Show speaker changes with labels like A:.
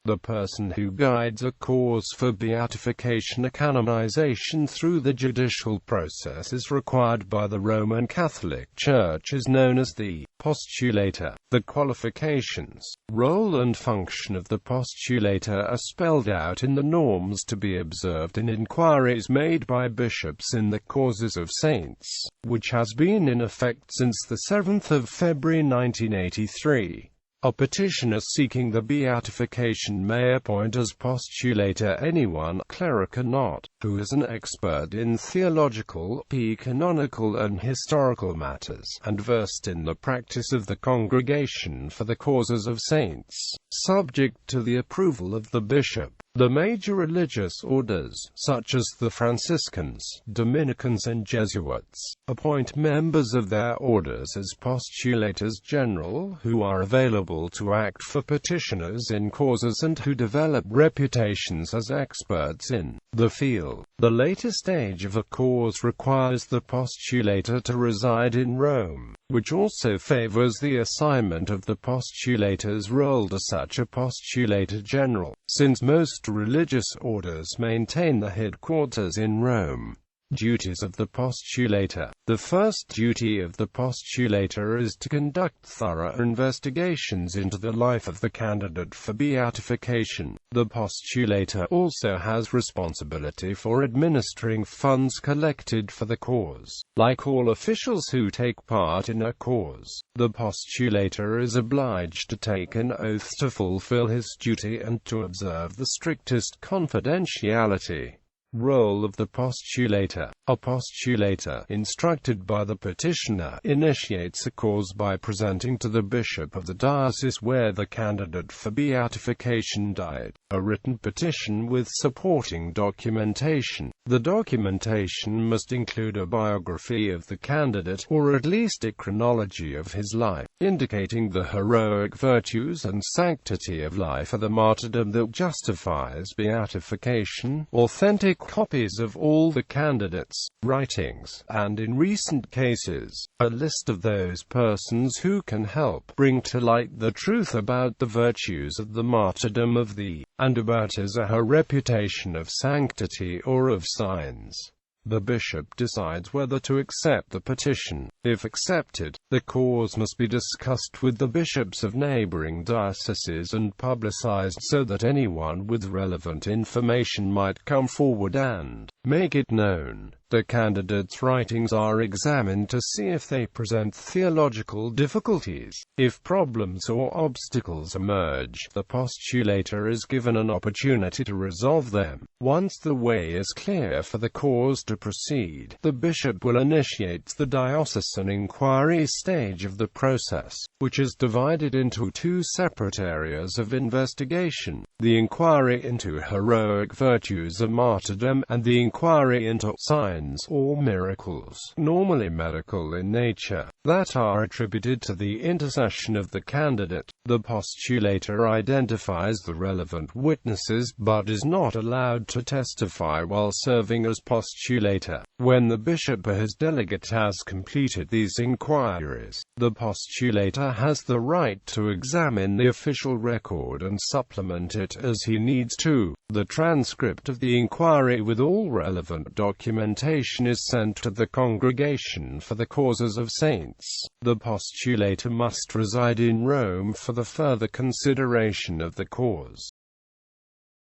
A: The person who guides a cause for beatification or canonization through the judicial process is required by the Roman Catholic Church is known as the postulator. The qualifications, role and function of the postulator are spelled out in the norms to be observed in inquiries made by bishops in the causes of saints, which has been in effect since the 7th of February 1983. A petitioner seeking the beatification may appoint as postulator anyone, cleric or not, who is an expert in theological, canonical and historical matters, and versed in the practice of the Congregation for the Causes of Saints, subject to the approval of the bishop. The major religious orders, such as the Franciscans, Dominicans and Jesuits, appoint members of their orders as postulators general, who are available to act for petitioners in causes and who develop reputations as experts in the field. The later stage of a cause requires the postulator to reside in Rome, which also favors the assignment of the postulator's role to such a postulator general, since most religious orders maintain the headquarters in Rome. Duties of the postulator. The first duty of the postulator is to conduct thorough investigations into the life of the candidate for beatification. The postulator also has responsibility for administering funds collected for the cause. Like all officials who take part in a cause, the postulator is obliged to take an oath to fulfill his duty and to observe the strictest confidentiality. Role of the postulator. A postulator, instructed by the petitioner, initiates a cause by presenting to the bishop of the diocese where the candidate for beatification died, a written petition with supporting documentation. The documentation must include a biography of the candidate, or at least a chronology of his life, indicating the heroic virtues and sanctity of life or the martyrdom that justifies beatification. Authentic copies of all the candidates' writings, and in recent cases, a list of those persons who can help bring to light the truth about the virtues of the martyrdom of the, and about his or her reputation of sanctity or of signs. The bishop decides whether to accept the petition. If accepted, the cause must be discussed with the bishops of neighboring dioceses and publicized so that anyone with relevant information might come forward and make it known. The candidate's writings are examined to see if they present theological difficulties. If problems or obstacles emerge, the postulator is given an opportunity to resolve them. Once the way is clear for the cause to proceed, the bishop will initiate the diocesan inquiry stage of the process, which is divided into two separate areas of investigation: the inquiry into heroic virtues of martyrdom, and the inquiry into signs or miracles, normally medical in nature, that are attributed to the intercession of the candidate. The postulator identifies the relevant witnesses, but is not allowed to testify while serving as postulator. When the bishop or his delegate has completed these inquiries, the postulator has the right to examine the official record and supplement it as he needs to. The transcript of the inquiry with all relevant documentation is sent to the Congregation for the Causes of Saints. The postulator must reside in Rome for the further consideration of the cause.